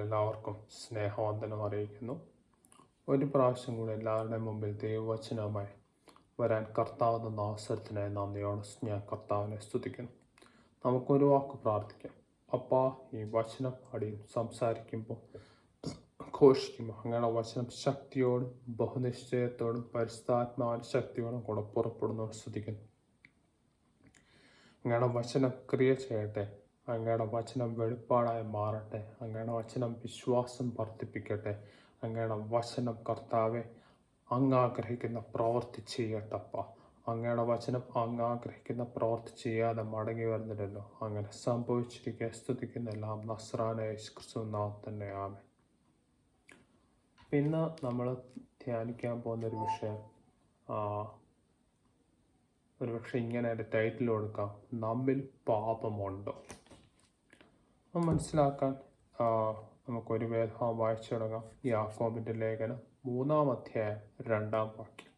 എല്ലാവർക്കും സ്നേഹവന്ദനം അറിയിക്കുന്നു. ഒരു പ്രാവശ്യം കൂടെ എല്ലാവരുടെയും മുമ്പിൽ ദൈവവചനവുമായി വരാൻ കർത്താവ് തന്ന അവസരത്തിനായി നന്ദിയോടെ ഞാൻ കർത്താവിനെ സ്തുതിക്കുന്നു. നമുക്കൊരു വാക്ക് പ്രാർത്ഥിക്കാം. അപ്പാ, ഈ വചനം പാടിയും സംസാരിക്കുമ്പോൾ ഘോഷിക്കുമ്പോൾ അങ്ങയുടെ വചനം ശക്തിയോടും ബഹുനിശ്ചയത്തോടും പരിശുദ്ധാത്മാവിൻ്റെ ശക്തിയോടും കൂടെ പുറപ്പെടുന്നതോട് സ്തുതിക്കുന്നു. അങ്ങയുടെ വചനം ക്രിയ ചെയ്യട്ടെ. അങ്ങയുടെ വചനം വെളിപ്പാടായി മാറട്ടെ. അങ്ങയുടെ വചനം വിശ്വാസം വർദ്ധിപ്പിക്കട്ടെ. അങ്ങയുടെ വചനം കർത്താവെ ആഗ്രഹിക്കുന്ന പ്രവൃത്തി ചെയ്യട്ടപ്പ. അങ്ങയുടെ വചനം ആഗ്രഹിക്കുന്ന പ്രവൃത്തി ചെയ്യാതെ മടങ്ങി വരുന്നില്ലല്ലോ. അങ്ങനെ സംഭവിച്ചിരിക്കുക സ്തുതിക്കുന്ന എല്ലാം നസ്രാനായ യേശുക്രിസ്തു നാമത്തിൽ തന്നെ ആമേൻ. ഇന്ന് നമ്മൾ ധ്യാനിക്കാൻ പോകുന്നൊരു വിഷയം ഒരുപക്ഷെ ഇങ്ങനെ എൻ്റെ ടൈറ്റിൽ കൊടുക്കാം: നമ്മിൽ പാപമുണ്ടോ? മനസ്സിലാക്കാൻ നമുക്കൊരു വേദഭാഗം വായിച്ചു തുടങ്ങാം. യാക്കോബിൻ്റെ ലേഖനം 3-ാം അധ്യായം 2-ാം വാക്യം.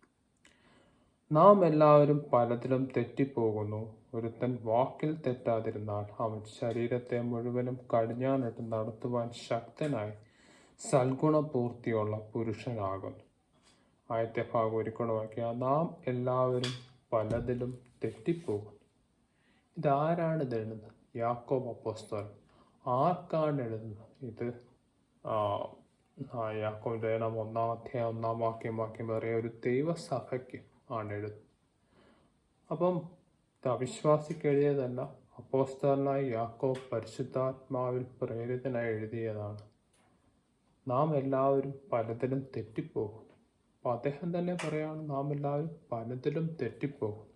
നാം എല്ലാവരും പലതിലും തെറ്റിപ്പോകുന്നു. ഒരുത്തൻ വാക്കിൽ തെറ്റാതിരുന്നാൽ അവൻ ശരീരത്തെ മുഴുവനും കടിഞ്ഞാണിട്ട് നടത്തുവാൻ ശക്തനായി സൽഗുണപൂർത്തിയുള്ള പുരുഷനാകുന്നു. ആദ്യത്തെ ഭാഗം ഒരിക്കലും വായിക്കുക. നാം എല്ലാവരും പലതിലും തെറ്റിപ്പോകുന്നു. ഇതാരാണ് ഇത് എഴുതുന്നത്? യാക്കോബ് അപ്പോസ്തലൻ. ആർക്കാണ് എഴുതുന്നത്? ഇത് യാക്കോബിൻ്റെ ലേഖനം 1-ാം അധ്യായം 1-ാം വാക്യം വേറെ ഒരു ദൈവസഭയ്ക്ക് ആണ് എഴുതുന്നത്. അപ്പം അവിശ്വാസിക്ക് എഴുതിയതല്ല. അപ്പോസ്തലനായ യാക്കോബ് പരിശുദ്ധാത്മാവിൽ പ്രേരിതനായി എഴുതിയതാണ്. നാം എല്ലാവരും പലതിലും തെറ്റിപ്പോകുന്നു. അപ്പം അദ്ദേഹം തന്നെ പറയാണ്, നാം എല്ലാവരും പലതിലും തെറ്റിപ്പോകുന്നു.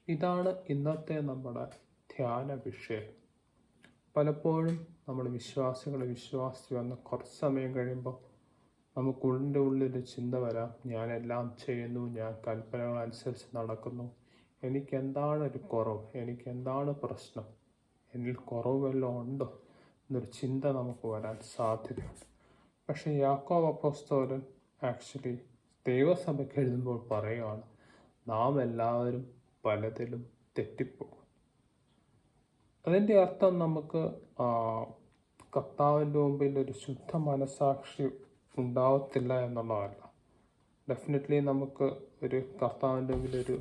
ഇതാണ് ഇന്നത്തെ നമ്മുടെ ധ്യാന വിഷയം. പലപ്പോഴും നമ്മൾ വിശ്വാസി വന്ന് കുറച്ച് സമയം കഴിയുമ്പോൾ നമുക്കുള്ളിൻ്റെ ഉള്ളിൽ ചിന്ത വരാം, ഞാനെല്ലാം ചെയ്യുന്നു, ഞാൻ കൽപ്പനകൾ അനുസരിച്ച് നടക്കുന്നു, എനിക്കെന്താണ് ഒരു കുറവ്, എനിക്കെന്താണ് പ്രശ്നം, എന്നിൽ കുറവ് വല്ലതും ഉണ്ടോ എന്നൊരു ചിന്ത നമുക്ക് വരാൻ സാധ്യതയുണ്ട്. പക്ഷേ യാക്കോബ് അപ്പോസ്തലൻ ആക്ച്വലി ദൈവസഭയ്ക്ക് എഴുതുമ്പോൾ പറയുകയാണ്, നാം എല്ലാവരും പലതിലും തെറ്റിപ്പോകും. അതിൻ്റെ അർത്ഥം നമുക്ക് കർത്താവിൻ്റെ മുമ്പിൽ ഒരു ശുദ്ധ മനസാക്ഷി ഉണ്ടാവത്തില്ല എന്നുള്ളതല്ല. ഡെഫിനറ്റ്ലി നമുക്ക് ഒരു കർത്താവിൻ്റെ മുമ്പിൽ ഒരു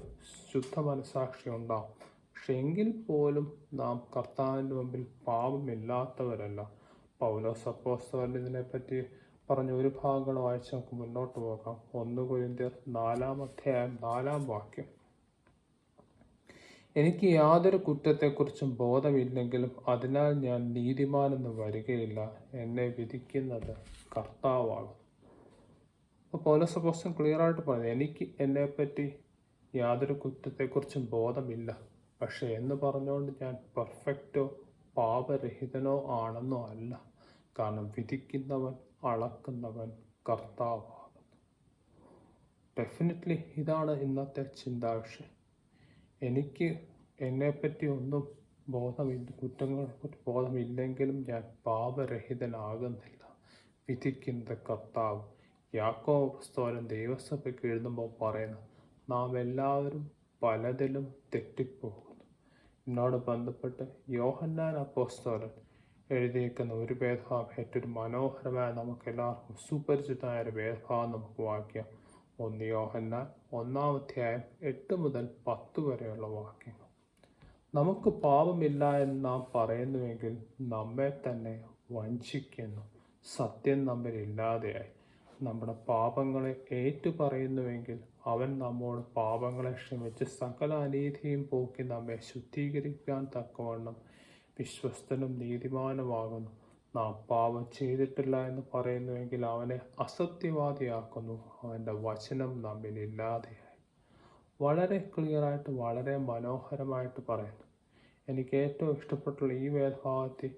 ശുദ്ധ മനസാക്ഷി ഉണ്ടാവും. പക്ഷെ എങ്കിൽ പോലും നാം കർത്താവിൻ്റെ മുമ്പിൽ പാപമില്ലാത്തവരല്ല. പൗലോസ് അപ്പോസ്തലൻ ഇതിനെപ്പറ്റി പറഞ്ഞ ഒരു ഭാഗങ്ങൾ വായിച്ച് നമുക്ക് മുന്നോട്ട് പോകാം. 1 കൊരിന്ത്യർ 4-ാം അധ്യായം 4-ാം വാക്യം. എനിക്ക് യാതൊരു കുറ്റത്തെക്കുറിച്ചും ബോധമില്ലെങ്കിലും അതിനാൽ ഞാൻ നീതിമാനെന്ന് വരികയില്ല. എന്നെ വിധിക്കുന്നത് കർത്താവാകും. അപ്പോൾ പൗലോസ് അപ്പോസ്തലൻ ക്ലിയറായിട്ട് പറഞ്ഞു, എനിക്ക് എന്നെപ്പറ്റി യാതൊരു കുറ്റത്തെക്കുറിച്ചും ബോധമില്ല. പക്ഷെ എന്ന് പറഞ്ഞുകൊണ്ട് ഞാൻ പെർഫെക്റ്റോ പാപരഹിതനോ ആണെന്നോ അല്ല. കാരണം വിധിക്കുന്നവൻ അളക്കുന്നവൻ കർത്താവാകുന്നു. ഡെഫിനറ്റ്ലി ഇതാണ് ഇന്നത്തെ ചിന്താവിഷയം. എനിക്ക് എന്നെപ്പറ്റി ഒന്നും കുറ്റങ്ങളെക്കുറിച്ച് ബോധമില്ലെങ്കിലും ഞാൻ പാപരഹിതനാകുന്നില്ല. വിധിക്കുന്നത് കർത്താവ്. യാക്കോബ് അപ്പോസ്തലൻ ദൈവസഭയ്ക്ക് എഴുതുമ്പോൾ പറയുന്നത്, നാം എല്ലാവരും പലതിലും തെറ്റിപ്പോകുന്നു. എന്നോട് ബന്ധപ്പെട്ട് യോഹന്നാൻ അപ്പോസ്തലൻ എഴുതിയിരിക്കുന്ന ഒരു വേദഭാഗം ഏറ്റവും മനോഹരമായ, നമുക്ക് എല്ലാവർക്കും സുപരിചിതമായ ഒരു വേദഭാഗം നമുക്ക് വായിക്കാം. 1 യോഹന്നാൻ 1-ാം അധ്യായം 8 മുതൽ 10 വരെയുള്ള വാക്യങ്ങൾ. നമുക്ക് പാപമില്ല എന്ന് നാം പറയുന്നുവെങ്കിൽ നമ്മെ തന്നെ വഞ്ചിക്കുന്നു, സത്യം നമ്മിൽ ഇല്ലാതെയായി. നമ്മുടെ പാപങ്ങളെ ഏറ്റുപറയുന്നുവെങ്കിൽ അവൻ നമ്മോട് പാപങ്ങളെ ക്ഷമിച്ച് സകല അനീതിയും പോക്കി നമ്മെ ശുദ്ധീകരിക്കാൻ തക്കവണ്ണം വിശ്വസ്തനും നീതിമാനുമാകുന്നു. നാം പാപം ചെയ്തിട്ടില്ല എന്ന് പറയുന്നുവെങ്കിൽ അവനെ അസത്യവാദിയാക്കുന്നു, അവൻ്റെ വചനം നമ്മിൽ ഇല്ലാതെയായി. വളരെ ക്ലിയറായിട്ട്, വളരെ മനോഹരമായിട്ട് പറയുന്നു. എനിക്ക് ഏറ്റവും ഇഷ്ടപ്പെട്ടുള്ള ഈ വേദഭാഗത്തിൽ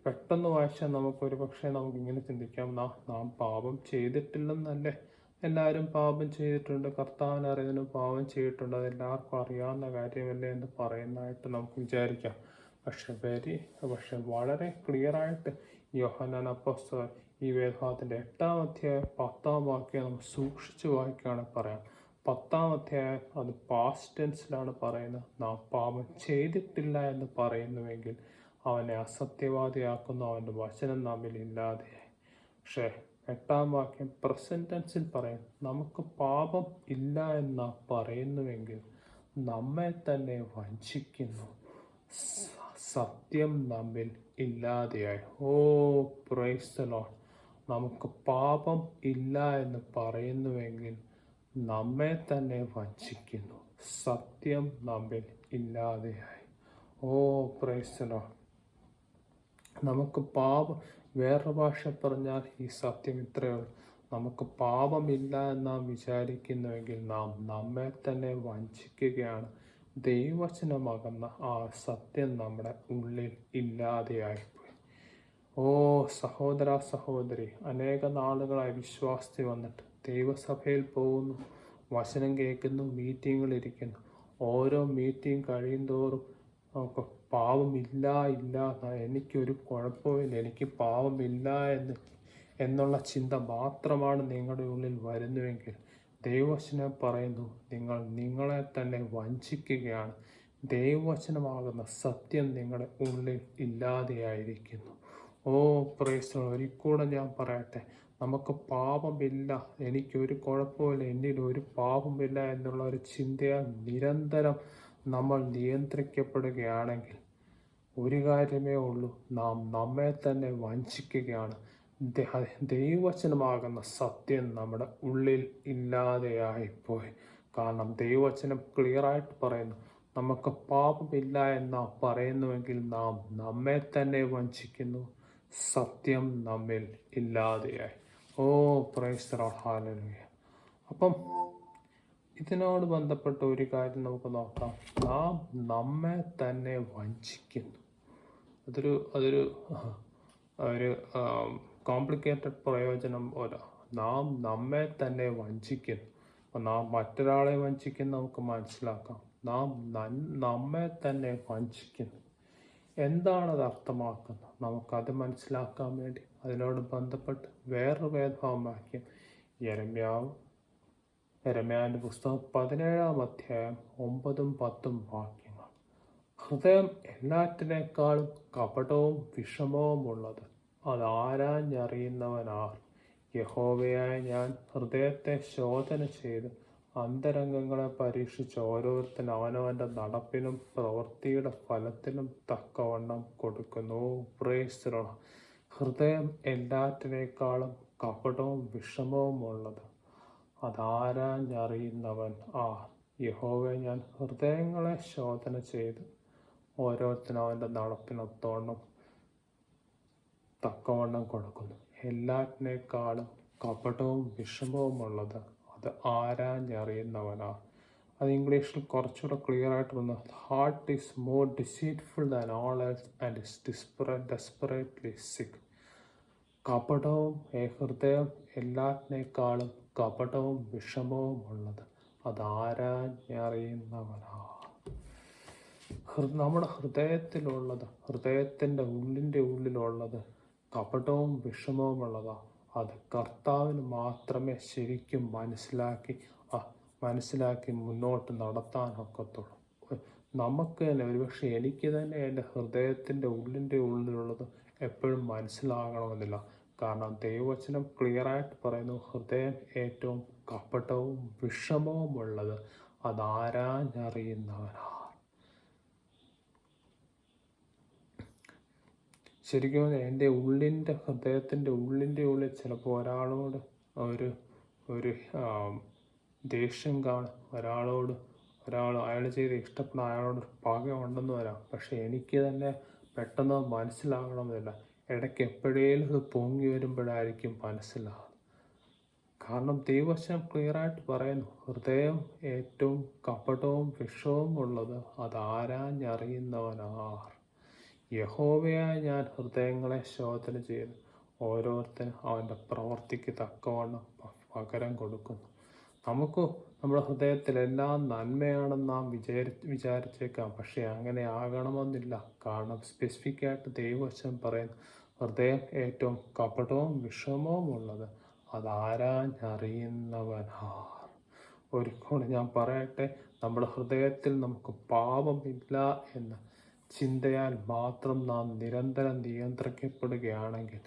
പെട്ടെന്ന് വായിച്ചാൽ നമുക്കൊരു പക്ഷേ നമുക്കിങ്ങനെ ചിന്തിക്കാം, നാം പാപം ചെയ്തിട്ടില്ലെന്നല്ലേ, എല്ലാവരും പാപം ചെയ്തിട്ടുണ്ട്, കർത്താവിനെ അറിയുന്നതിന് പാപം ചെയ്തിട്ടുണ്ട്, അതെല്ലാവർക്കും അറിയാവുന്ന കാര്യമല്ലേ എന്ന് പറയുന്നതായിട്ട് നമുക്ക് വിചാരിക്കാം. പക്ഷെ വളരെ ക്ലിയറായിട്ട് യോഹന്നാൻ അപ്പോസ്തലൻ ഈ വേദഭാഗത്തിൻ്റെ 8-ാം അധ്യായം 10-ാം വാക്യം നമുക്ക് സൂക്ഷിച്ച് വായിക്കുകയാണെങ്കിൽ പറയാം. 10-ാം അധ്യായം അത് പാസ്റ്റ് ടെൻസിലാണ് പറയുന്നത്. നാം പാപം ചെയ്തിട്ടില്ല എന്ന് പറയുന്നുവെങ്കിൽ അവനെ അസത്യവാദിയാക്കുന്നു, അവൻ്റെ വചനം നമ്മിൽ ഇല്ലാതെയായി. പക്ഷേ 8-ാം വാക്യം പ്രസന്റ് ടെൻസിൽ പറയും, നമുക്ക് പാപം ഇല്ല എന്നാ പറയുന്നുവെങ്കിൽ നമ്മെ തന്നെ വഞ്ചിക്കുന്നു, സത്യം നമ്മിൽ ഇല്ലാതെയായി. ഓ പ്രൈസ് ദി ലോർഡ്. നമുക്ക് പാപം ഇല്ല എന്ന് പറയുന്നുവെങ്കിൽ നമ്മെ തന്നെ വഞ്ചിക്കുന്നു, സത്യം നമ്മിൽ ഇല്ലാതെയായി. ഓ പ്രൈസ് ദി ലോർഡ്. നമുക്ക് പാപം, വേറെ ഭാഷ പറഞ്ഞാൽ ഈ സത്യം ഇത്രയേ ഉള്ളൂ. നമുക്ക് പാപമില്ല എന്ന് നാം വിചാരിക്കുന്നുവെങ്കിൽ നാം നമ്മെ തന്നെ വഞ്ചിക്കുകയാണ്. ദൈവവചനമാകുന്ന ആ സത്യം നമ്മുടെ ഉള്ളിൽ ഇല്ലാതെയായിപ്പോയി. ഓ സഹോദര സഹോദരി, അനേക നാളുകളായി വിശ്വാസത്തിൽ വന്നിട്ട് ദൈവസഭയിൽ പോകുന്നു, വചനം കേൾക്കുന്നു, മീറ്റിങ്ങുകളിരിക്കുന്നു. ഓരോ മീറ്റിംഗ് കഴിയുന്തോറും നമുക്ക് പാവമില്ല, എനിക്കൊരു കുഴപ്പമില്ല, എനിക്ക് പാവമില്ല എന്നുള്ള ചിന്ത മാത്രമാണ് നിങ്ങളുടെ ഉള്ളിൽ വരുന്നുവെങ്കിൽ ദൈവവചനം പറയുന്നു, നിങ്ങൾ നിങ്ങളെ തന്നെ വഞ്ചിക്കുകയാണ്. ദൈവവചനമാകുന്ന സത്യം നിങ്ങളുടെ ഉള്ളിൽ ഇല്ലാതെയായിരിക്കുന്നു. ഓ പ്രൈസ്. ഒരിക്കലും ഞാൻ പറയട്ടെ, നമുക്ക് പാപമില്ല, എനിക്കൊരു കുഴപ്പമില്ല, എന്നിൽ ഒരു പാപമില്ല എന്നുള്ള ഒരു ചിന്തയാൽ നിരന്തരം നമ്മൾ നിയന്ത്രിക്കപ്പെടുകയാണെങ്കിൽ ഒരു കാര്യമേ ഉള്ളൂ, നാം നമ്മെ തന്നെ വഞ്ചിക്കുകയാണ്. ദൈവവചനമാകുന്ന സത്യം നമ്മുടെ ഉള്ളിൽ ഇല്ലാതെയായിപ്പോയി. കാരണം ദൈവവചനം ക്ലിയറായിട്ട് പറയുന്നു, നമുക്ക് പാപമില്ല എന്നാ പറയുന്നുവെങ്കിൽ നാം നമ്മെ തന്നെ വഞ്ചിക്കുന്നു, സത്യം നമ്മിൽ ഇല്ലാതെയായി. ഓ പ്രൈസ് ദി ലോർഡ്, ഹല്ലേലൂയ. അപ്പം ഇതിനോട് ബന്ധപ്പെട്ട ഒരു കാര്യം നമുക്ക് നോക്കാം. നാം നമ്മെ തന്നെ വഞ്ചിക്കുന്നു. അതൊരു ഒരു കോംപ്ലിക്കേറ്റഡ് പ്രയോജനം പോലെ. നാം നമ്മെ തന്നെ വഞ്ചിക്കുന്നു. അപ്പം നാം മറ്റൊരാളെ വഞ്ചിക്കുന്നു നമുക്ക് മനസ്സിലാക്കാം. നാം നമ്മെ തന്നെ വഞ്ചിക്കുന്നു. എന്താണത് അർത്ഥമാക്കുന്നത്? നമുക്കത് മനസ്സിലാക്കാൻ വേണ്ടി അതിനോട് ബന്ധപ്പെട്ട് വേറൊരു വേദവാക്യം, യെരമ്യാവിൻ്റെ പുസ്തകം 17-ാം അധ്യായം 9-10 വാക്യങ്ങൾ. ഹൃദയം എല്ലാറ്റിനേക്കാളും കപടവും വിഷമവുമുള്ളത്, അത് ആരാഞ്ഞറിയുന്നവനാർ? യഹോവയായ ഞാൻ ഹൃദയത്തെ ശോധന ചെയ്ത് അന്തരംഗങ്ങളെ പരീക്ഷിച്ച് ഓരോരുത്തരും അവനവൻ്റെ നടപ്പിനും പ്രവൃത്തിയുടെ ഫലത്തിനും തക്കവണ്ണം കൊടുക്കുന്നു. Price the Lord. ഹൃദയം എല്ലാറ്റിനേക്കാളും കപടവും വിഷമവുമുള്ളത്, അതാരാഞ്ഞറിയുന്നവൻ ആർ? യഹോവയെ ഞാൻ ഹൃദയങ്ങളെ ശോധന ചെയ്ത് ഓരോരുത്തരും അവൻ്റെ നടപ്പിനൊത്തവണ്ണം തക്കവണ്ണം കൊടുക്കുന്നു. എല്ലാറ്റിനേക്കാളും കപടവും വിഷമവുമുള്ളത്, അത് ആരാഞ്ഞറിയുന്നവനാ. അത് ഇംഗ്ലീഷിൽ കുറച്ചുകൂടെ ക്ലിയർ ആയിട്ട് വന്നു, heart is more deceitful than all else and is desperately സിക്ക്. കപടവും ഹൃദയം എല്ലാറ്റിനേക്കാളും കപടവും വിഷമവും ഉള്ളത്, അത് ആരാഞ്ഞറിയുന്നവനാ. നമ്മുടെ ഹൃദയത്തിലുള്ളത്, ഹൃദയത്തിൻ്റെ ഉള്ളിലുള്ളത് കപടവും വിഷമവുമുള്ളതാ. അത് കർത്താവിന് മാത്രമേ ശരിക്കും മനസ്സിലാക്കി മുന്നോട്ട് നടത്താനൊക്കത്തുള്ളൂ. നമുക്ക് തന്നെ, ഒരുപക്ഷെ എനിക്ക് തന്നെ എൻ്റെ ഹൃദയത്തിൻ്റെ ഉള്ളിലുള്ളത് എപ്പോഴും മനസ്സിലാകണമെന്നില്ല. കാരണം ദൈവവചനം ക്ലിയറായിട്ട് പറയുന്നു, ഹൃദയം ഏറ്റവും കപടവും വിഷമവുമുള്ളത്, അത് ആരാഞ്ഞറിയുന്നവനാ. ശരിക്കും എൻ്റെ ഹൃദയത്തിൻ്റെ ഉള്ളിൽ ചിലപ്പോൾ ഒരാളോട് ഒരു ദേഷ്യം കാണും, അയാൾ ചെയ്ത് ഇഷ്ടപ്പെടുന്ന അയാളോട് പക ഉണ്ടെന്ന് വരാം. പക്ഷെ എനിക്ക് തന്നെ പെട്ടെന്ന് മനസ്സിലാകണമെന്നില്ല. ഇടയ്ക്ക് എപ്പോഴേലും ഇത് പൊങ്ങി വരുമ്പോഴായിരിക്കും മനസ്സിലാകുന്നത്. കാരണം ദൈവവചനം ക്ലിയറായിട്ട് പറയുന്നു, ഹൃദയം ഏറ്റവും കപടവും വിഷവും ഉള്ളത്, അത് ആരാഞ്ഞറിയുന്നവനാർ? യഹോവയായ ഞാൻ ഹൃദയങ്ങളെ ശോധന ചെയ്ത് ഓരോരുത്തരും അവൻ്റെ പ്രവൃത്തിക്ക് തക്കവണ്ണം പകരം കൊടുക്കുന്നു. നമുക്ക് നമ്മുടെ ഹൃദയത്തിലെല്ലാം നന്മയാണെന്ന് നാം വിചാരിച്ചേക്കാം. പക്ഷേ അങ്ങനെ ആകണമെന്നില്ല. കാരണം സ്പെസിഫിക്കായിട്ട് ദൈവവചനം പറയുന്നു, ഹൃദയം ഏറ്റവും കപടവും വിഷമവും ഉള്ളത്, അത് ആരാഞ്ഞറിയുന്നവനാർ. ഒരിക്കലും ഞാൻ പറയട്ടെ, നമ്മുടെ ഹൃദയത്തിൽ നമുക്ക് പാപമില്ല എന്ന് ചിന്തയാൽ മാത്രം നാം നിരന്തരം നിയന്ത്രിക്കപ്പെടുകയാണെങ്കിൽ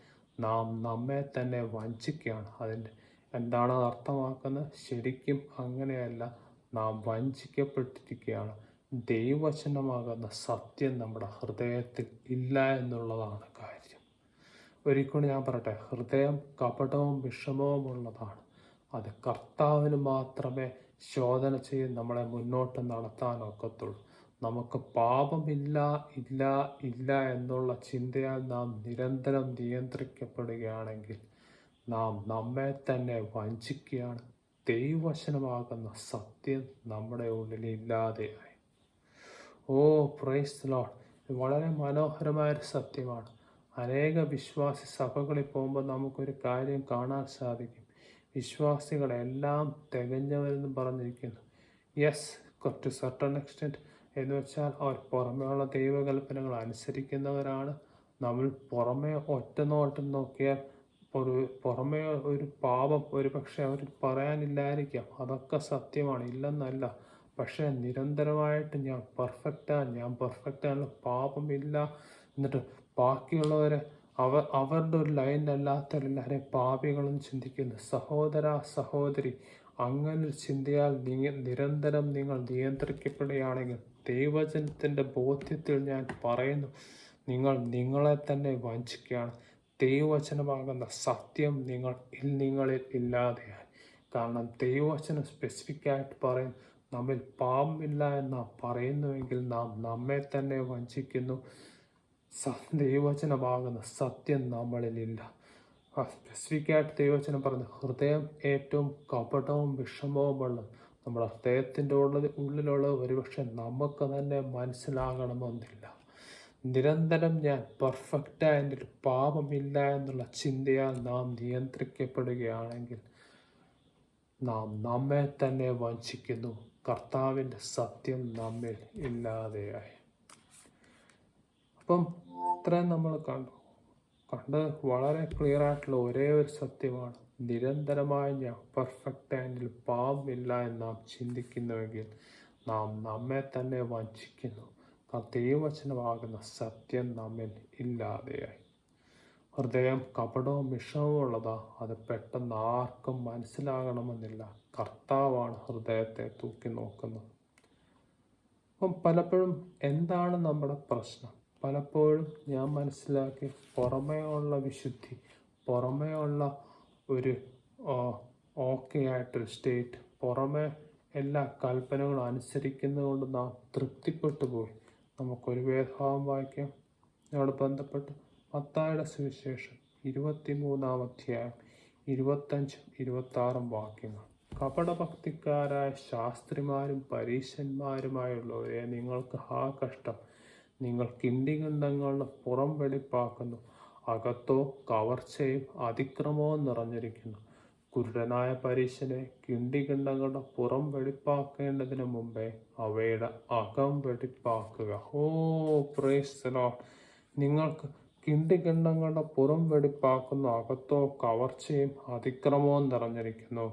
നാം നമ്മെ തന്നെ വഞ്ചിക്കുകയാണ്. അതിൻ്റെ എന്താണ് അർത്ഥമാക്കുന്നത്? ശരിക്കും അങ്ങനെയല്ല, നാം വഞ്ചിക്കപ്പെട്ടിരിക്കുകയാണ്. ദൈവവചനമാകുന്ന സത്യം നമ്മുടെ ഹൃദയത്തിൽ ഇല്ല എന്നുള്ളതാണ് കാര്യം. ഒരിക്കലും ഞാൻ പറയട്ടെ, ഹൃദയം കപടവും വിഷമവും ഉള്ളതാണ്. അത് കർത്താവിന് മാത്രമേ ശോധന ചെയ്ത് നമ്മളെ മുന്നോട്ട് നടത്താനൊക്കത്തുള്ളൂ. നമുക്ക് പാപമില്ല ഇല്ല ഇല്ല എന്നുള്ള ചിന്തയാൽ നാം നിരന്തരം നിയന്ത്രിക്കപ്പെടുകയാണെങ്കിൽ നാം നമ്മെ തന്നെ വഞ്ചിക്കുകയാണ്. ദൈവവചനമാകുന്ന സത്യം നമ്മുടെ ഉള്ളിൽ ഇല്ലാതെയായി. ഓ പ്രൈസ് ദി ലോർഡ്. ഇത് വളരെ മനോഹരമായൊരു സത്യമാണ്. അനേക വിശ്വാസി സഭകളിൽ പോകുമ്പോൾ നമുക്കൊരു കാര്യം കാണാൻ സാധിക്കും. വിശ്വാസികളെല്ലാം തികഞ്ഞവരെന്ന് പറഞ്ഞിരിക്കുന്നു. യെസ്, ടു സർട്ടൺ എക്സ്റ്റെൻറ്റ് എന്ന് വെച്ചാൽ അവർ പുറമേയുള്ള ദൈവകൽപ്പനകൾ അനുസരിക്കുന്നവരാണ്. നമ്മൾ പുറമേ ഒറ്റ നോട്ടം നോക്കിയാൽ പുറമേ ഒരു പാപം ഒരു പക്ഷെ അവർ പറയാനില്ലായിരിക്കാം. അതൊക്കെ സത്യമാണ്, ഇല്ലെന്നല്ല. പക്ഷേ നിരന്തരമായിട്ട് ഞാൻ പെർഫെക്റ്റാണ്, പാപമില്ല, എന്നിട്ട് ബാക്കിയുള്ളവരെ അവരുടെ ഒരു ലൈനിലല്ലാത്തവരെല്ലാവരെയും പാപികളെന്ന് ചിന്തിക്കുന്നു. സഹോദര സഹോദരി, അങ്ങനെ ചിന്തയാൽ നിരന്തരം നിങ്ങൾ നിയന്ത്രിക്കപ്പെടുകയാണെങ്കിൽ ദൈവവചനത്തിൻ്റെ ബോധ്യത്തിൽ ഞാൻ പറയുന്നു, നിങ്ങൾ നിങ്ങളെ തന്നെ വഞ്ചിക്കുകയാണ്. ദൈവവചനമാകുന്ന സത്യം നിങ്ങളിൽ ഇല്ലാതെയായി. കാരണം ദൈവവചനം സ്പെസിഫിക്കായിട്ട് പറയും, നമ്മിൽ പാപമില്ല എന്നാ പറയുന്നുവെങ്കിൽ നാം നമ്മെ തന്നെ വഞ്ചിക്കുന്നു. ദൈവവചനമാകുന്ന സത്യം നമ്മളിലില്ല. സ്പെസിഫിക്കായിട്ട് ദൈവവചനം പറഞ്ഞു, ഹൃദയം ഏറ്റവും കപടവും വിഷമവുമുള്ള നമ്മുടെ ഹൃദയത്തിൻ്റെ ഉള്ളിലുള്ളത് ഒരുപക്ഷെ നമുക്ക് തന്നെ മനസ്സിലാകണമെന്നില്ല. നിരന്തരം ഞാൻ പെർഫെക്റ്റായ എൻ്റെ പാപമില്ല എന്നുള്ള ചിന്തയാൽ നാം നിയന്ത്രിക്കപ്പെടുകയാണെങ്കിൽ നാം നമ്മെ തന്നെ വഞ്ചിക്കുന്നു. കർത്താവിൻ്റെ സത്യം നമ്മിൽ ഇല്ലാതെയായി. അപ്പം ഇത്രയും നമ്മൾ കണ്ട് വളരെ ക്ലിയർ ആയിട്ടുള്ള ഒരേ ഒരു സത്യമാണ്, നിരന്തരമായി ഞാൻ പെർഫെക്റ്റ് ആൻഡിൽ പാപമില്ല എന്ന് നാം ചിന്തിക്കുന്നുവെങ്കിൽ നാം നമ്മെ തന്നെ വഞ്ചിക്കുന്നു. ദൈവവചനമാകുന്ന സത്യം നമ്മിൽ ഇല്ലാതെയായി. ഹൃദയം കപടവും വിഷമവും ഉള്ളതാ, അത് പെട്ടെന്ന് ആർക്കും മനസ്സിലാകണമെന്നില്ല. കർത്താവാണ് ഹൃദയത്തെ തൂക്കി നോക്കുന്നത്. അപ്പം പലപ്പോഴും എന്താണ് നമ്മുടെ പ്രശ്നം? പലപ്പോഴും ഞാൻ മനസ്സിലാക്കി, പുറമേ ഉള്ള വിശുദ്ധി, പുറമേ ഉള്ള ഒരു ഓക്കെ ആയിട്ടൊരു സ്റ്റേറ്റ്, പുറമേ എല്ലാ കൽപ്പനകളും അനുസരിക്കുന്നത് കൊണ്ട് നാം തൃപ്തിപ്പെട്ടു പോയി. നമുക്കൊരു വേദഭാഗം വായിക്കാം ഇതിനോട് ബന്ധപ്പെട്ട്. മത്തായിയുടെ സുവിശേഷം 23-ാം അധ്യായം 25-26 വാക്യങ്ങൾ. കപടഭക്തിക്കാരായ ശാസ്ത്രിമാരും പരീശന്മാരുമായുള്ളവരെ, നിങ്ങൾക്ക് കഷ്ടം! നിങ്ങൾ കിണ്ടികണ്ഡങ്ങളുടെ പുറം വെടിപ്പാക്കുന്നു, അകത്തോ കവർച്ചയും അതിക്രമവും നിറഞ്ഞിരിക്കുന്നു. കുരുടനായ പരീശനെ, കിണ്ടികണ്ഡങ്ങളുടെ പുറം വെടിപ്പാക്കേണ്ടതിന് മുമ്പേ അവയുടെ അകം വെടിപ്പാക്കുക. ഓ പ്രൈസ് ദി ലോർഡ്. നിങ്ങൾക്ക് കിണ്ടികണ്ഡങ്ങളുടെ പുറം വെടിപ്പാക്കുന്നു, അകത്തോ കവർച്ചയും അതിക്രമവും നിറഞ്ഞിരിക്കുന്നു.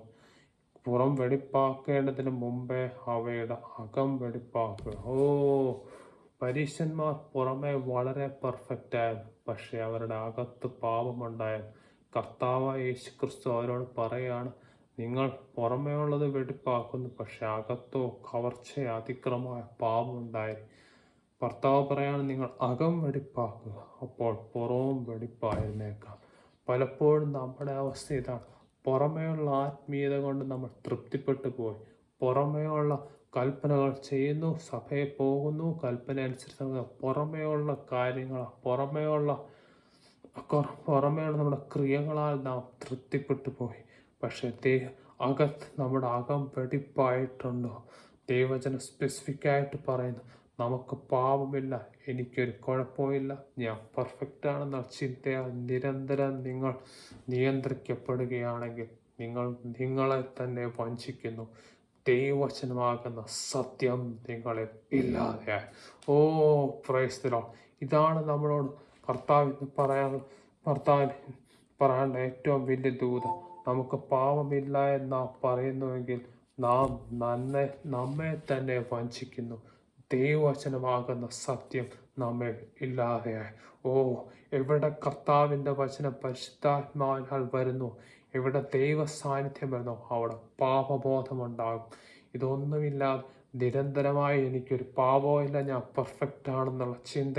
പുറം വെടിപ്പാക്കേണ്ടതിന് മുമ്പേ അവയുടെ അകം വെടിപ്പാക്കുക. ഓ, പരീശന്മാർ പുറമെ വളരെ പെർഫെക്റ്റായിരുന്നു, പക്ഷെ അവരുടെ അകത്ത് പാപമുണ്ടായിരുന്നു. കർത്താവായ യേശുക്രിസ്തു അവരോട് പറയാണ്, നിങ്ങൾ പുറമേ ഉള്ളത് വെടിപ്പാക്കുന്നു, പക്ഷെ അകത്തോ കവർച്ച അതിക്രമമായ പാപമുണ്ടായി. ഭർത്താവ് പറയാണ്, നിങ്ങൾ അകം വെടിപ്പാക്കുക, അപ്പോൾ പുറവും വെടിപ്പായിരുന്നേക്കാം. പലപ്പോഴും നമ്മുടെ അവസ്ഥ ഇതാണ്. പുറമേയുള്ള ആത്മീയത കൊണ്ട് നമ്മൾ തൃപ്തിപ്പെട്ടു പോയി. പുറമേയുള്ള കൽപ്പനകൾ ചെയ്യുന്നു, സഭയിൽ പോകുന്നു, കൽപ്പന അനുസരിച്ച് പുറമേയുള്ള കാര്യങ്ങൾ, പുറമേയുള്ള നമ്മുടെ ക്രിയകളാൽ നാം തൃപ്തിപ്പെട്ടു പോയി. പക്ഷെ നമ്മുടെ അകം വെടിപ്പായിട്ടുണ്ടോ? ദൈവവചനം സ്പെസിഫിക്കായിട്ട് പറയുന്നു, നമുക്ക് പാപമില്ല, എനിക്കൊരു കുഴപ്പമില്ല, ഞാൻ പെർഫെക്റ്റ് ആണെന്ന ചിന്തയാൽ നിരന്തരം നിങ്ങൾ നിയന്ത്രിക്കപ്പെടുകയാണെങ്കിൽ നിങ്ങൾ നിങ്ങളെ തന്നെ വഞ്ചിക്കുന്നു. ദൈവവചനമാകുന്ന സത്യം നിങ്ങളിൽ ഇല്ലാതെയായി. ഓ പ്രൈസ് ദി ലോർഡ്. ഇതാണ് നമ്മളോട് കർത്താവിന് പറയേണ്ട ഏറ്റവും വലിയ ദൂത്. നമുക്ക് പാപമില്ല എന്ന് പറയുന്നുവെങ്കിൽ നാം നമ്മെ തന്നെ വഞ്ചിക്കുന്നു. ദൈവവചനമാകുന്ന സത്യം നമ്മെ ഇല്ലാതെയായി. ഓ, എവിടെ കർത്താവിൻ്റെ വചനം പരിശുദ്ധാത്മാവിനാൽ വരുന്നു, എവിടെ ദൈവ സാന്നിധ്യം വരുന്നു, അവിടെ പാപബോധമുണ്ടാകും. ഇതൊന്നുമില്ലാതെ നിരന്തരമായി എനിക്കൊരു പാപമില്ല, ഞാൻ പെർഫെക്റ്റ് ആണെന്നുള്ള ചിന്ത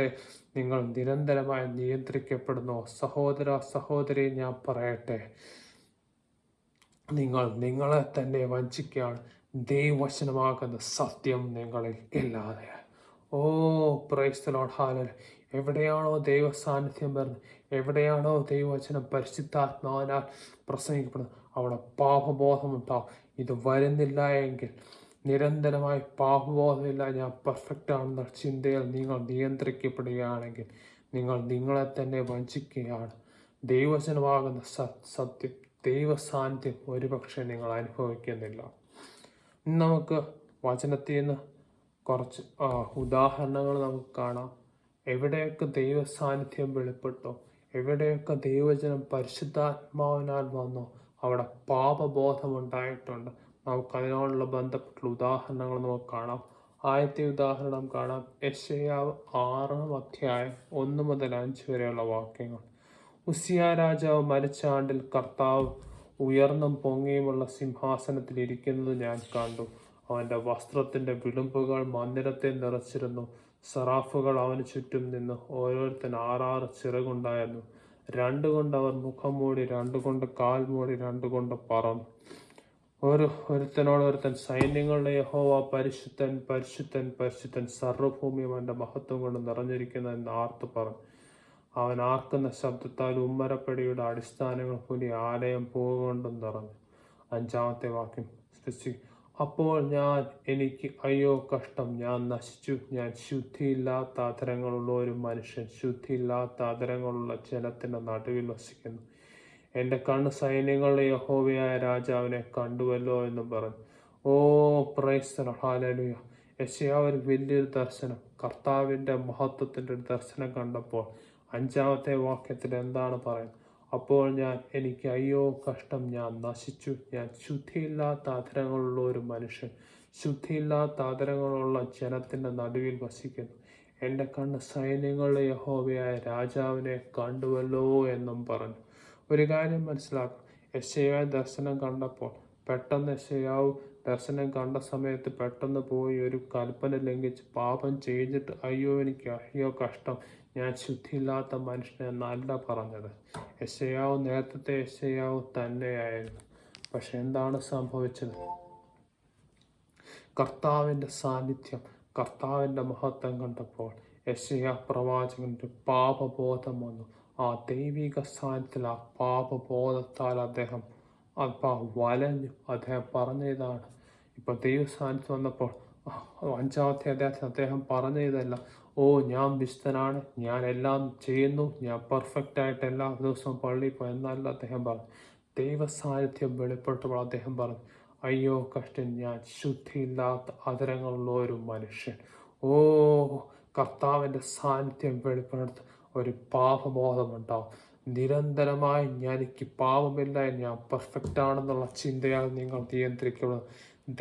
നിങ്ങൾ നിരന്തരമായി നിയന്ത്രിക്കപ്പെടുന്നു. സഹോദര സഹോദരി, ഞാൻ പറയട്ടെ, നിങ്ങൾ നിങ്ങളെ തന്നെ വഞ്ചിക്കുകയാണ്. ദൈവവചനമാകുന്ന സത്യം നിങ്ങളിൽ ഇല്ലാതെ. ഓ, പ്രൈസ് ദി ലോർഡ്, ഹല്ലേലൂയ. എവിടെയാണോ ദൈവ സാന്നിധ്യം വരുന്നത്, എവിടെയാണോ ദൈവവചനം പരിശുദ്ധാത്മാവിനാൽ പ്രസംഗിക്കപ്പെടുന്നത്, അവിടെ പാപബോധമുണ്ടാവും. ഇത് വരുന്നില്ല എങ്കിൽ, നിരന്തരമായി പാപബോധമില്ല, ഞാൻ പെർഫെക്റ്റ് ആണെന്ന ചിന്തയിൽ നിങ്ങൾ നിയന്ത്രിക്കപ്പെടുകയാണെങ്കിൽ, നിങ്ങൾ നിങ്ങളെ തന്നെ വഞ്ചിക്കുകയാണ്. ദൈവവചനമാകുന്ന സത്യം, ദൈവ സാന്നിധ്യം ഒരുപക്ഷെ നിങ്ങൾ അനുഭവിക്കുന്നില്ല. നമുക്ക് വചനത്തിൽ നിന്ന് കുറച്ച് ഉദാഹരണങ്ങൾ നമുക്ക് കാണാം. എവിടെയൊക്കെ ദൈവ സാന്നിധ്യം വെളിപ്പെട്ടോ, എവിടെയൊക്കെ ദൈവവചനം പരിശുദ്ധാത്മാവിനാൽ വന്നോ, അവിടെ പാപബോധമുണ്ടായിട്ടുണ്ട്. നമുക്കതിനോടുള്ള ബന്ധപ്പെട്ടുള്ള ഉദാഹരണങ്ങൾ നമുക്ക് കാണാം. ആദ്യത്തെ ഉദാഹരണം കാണാം. യെശയ്യാവ് 6-ാം അധ്യായം 1 മുതൽ 5 വരെയുള്ള വാക്യങ്ങൾ. ഉസിയ രാജാവ് മരിച്ച ആണ്ടിൽ കർത്താവ് ഉയർന്നും പൊങ്ങിയുമുള്ള സിംഹാസനത്തിൽ ഇരിക്കുന്നത് ഞാൻ കണ്ടു. അവൻ്റെ വസ്ത്രത്തിൻ്റെ വിളുമ്പുകൾ മന്ദിരത്തെ നിറച്ചിരുന്നു. സറാഫുകൾ അവന് ചുറ്റും നിന്ന്, ഓരോരുത്തൻ 6 ചിറകുണ്ടായിരുന്നു. 2 കൊണ്ട് അവർ മുഖം മൂടി, 2 കൊണ്ട് കാൽ മൂടി, 2 കൊണ്ട് പറന്നു. ഒരുത്തൻ സൈന്യങ്ങളുടെ യഹോവ പരിശുദ്ധൻ പരിശുദ്ധൻ പരിശുദ്ധൻ, സർവ്വഭൂമിയും അവൻ്റെ മഹത്വം കൊണ്ട് നിറഞ്ഞിരിക്കുന്നതെന്ന് ആർത്തു പറഞ്ഞു. അവൻ ആർക്കുന്ന ശബ്ദത്താൽ ഉമ്മരപ്പടിയുടെ അടിസ്ഥാനങ്ങൾ കൂടി ആലയം പൂകൊണ്ടും നിറഞ്ഞു. 5-ാമത്തെ വാക്യം. അപ്പോൾ എനിക്ക് അയ്യോ കഷ്ടം, ഞാൻ നശിച്ചു, ഞാൻ ശുദ്ധിയില്ലാത്ത അധരങ്ങളുള്ള ഒരു മനുഷ്യൻ, ശുദ്ധിയില്ലാത്ത അധരങ്ങളുള്ള ജനത്തിൻ്റെ നടുവിൽ വസിക്കുന്നു. എൻ്റെ കണ്ണ് സൈന്യങ്ങളുടെ യഹോവയായ രാജാവിനെ കണ്ടുവല്ലോ എന്നും പറഞ്ഞു. ഓ, പ്രൈസ് ദി ലോർഡ്, ഹല്ലേലൂയ. യെശയ്യാവ് ഒരു വലിയൊരു ദർശനം, കർത്താവിൻ്റെ മഹത്വത്തിൻ്റെ ഒരു ദർശനം കണ്ടപ്പോൾ 5-ാമത്തെ വാക്യത്തിൽ എന്താണ് പറയുന്നത്? അപ്പോൾ എനിക്ക് അയ്യോ കഷ്ടം, ഞാൻ നശിച്ചു, ഞാൻ ശുദ്ധിയില്ലാത്ത അധരങ്ങളുള്ള ഒരു മനുഷ്യൻ, ശുദ്ധിയില്ലാത്ത അധരങ്ങളുള്ള ജനത്തിൻ്റെ നടുവിൽ വസിക്കുന്നു. എൻ്റെ കണ്ണ് സൈന്യങ്ങളുടെ യഹോവയായ രാജാവിനെ കണ്ടുവല്ലോ എന്നും പറഞ്ഞു. ഒരു കാര്യം മനസ്സിലാക്കും. യെശയ്യാവ് ദർശനം കണ്ടപ്പോൾ പെട്ടെന്ന് യെശയ്യാവ് ദർശനം കണ്ട സമയത്ത് പെട്ടെന്ന് പോയി ഒരു കൽപ്പന ലംഘിച്ച് പാപം ചെയ്തിട്ട് എനിക്ക് അയ്യോ കഷ്ടം, ഞാൻ ശുദ്ധിയില്ലാത്ത മനുഷ്യൻ എന്നല്ല പറഞ്ഞത്. നേരത്തെ യെശയ്യാവ് തന്നെയായിരുന്നു. പക്ഷെ എന്താണ് സംഭവിച്ചത്? കർത്താവിൻ്റെ സാന്നിധ്യം, കർത്താവിൻ്റെ മഹത്വം കണ്ടപ്പോൾ യെശയ്യാവ് പ്രവാചകൻ്റെ പാപബോധം വന്നു. ആ ദൈവിക സാന്നിധ്യത്തിൽ, ആ പാപബോധത്താൽ അദ്ദേഹം വലഞ്ഞു. അദ്ദേഹം പറഞ്ഞതാണ്, ഇപ്പോൾ ദൈവ സാന്നിധ്യം വന്നപ്പോൾ 5-ാമത്തെ അധ്യായത്തിൽ അദ്ദേഹം പറഞ്ഞ ഇതല്ല, ഓ ഞാൻ വിശുദ്ധനാണ്, ഞാൻ എല്ലാം ചെയ്യുന്നു, ഞാൻ പെർഫെക്റ്റ് ആയിട്ട് എല്ലാ ദിവസവും പള്ളിയിൽ പോയി എന്നല്ല അദ്ദേഹം പറഞ്ഞു. ദൈവ സാന്നിധ്യം വെളിപ്പെട്ടപ്പോൾ അദ്ദേഹം പറഞ്ഞു, അയ്യോ കഷ്ടൻ, ഞാൻ ശുദ്ധിയില്ലാത്ത അധരങ്ങളുള്ള ഒരു മനുഷ്യൻ. ഓ, കർത്താവിൻ്റെ സാന്നിധ്യം വെളിപ്പെടുത്ത ഒരു പാപബോധമുണ്ടാവും. നിരന്തരമായി എനിക്ക് പാപമില്ല, ഞാൻ പെർഫെക്റ്റ് ആണെന്നുള്ള ചിന്തയാൽ നിങ്ങൾ നിയന്ത്രിക്കണം.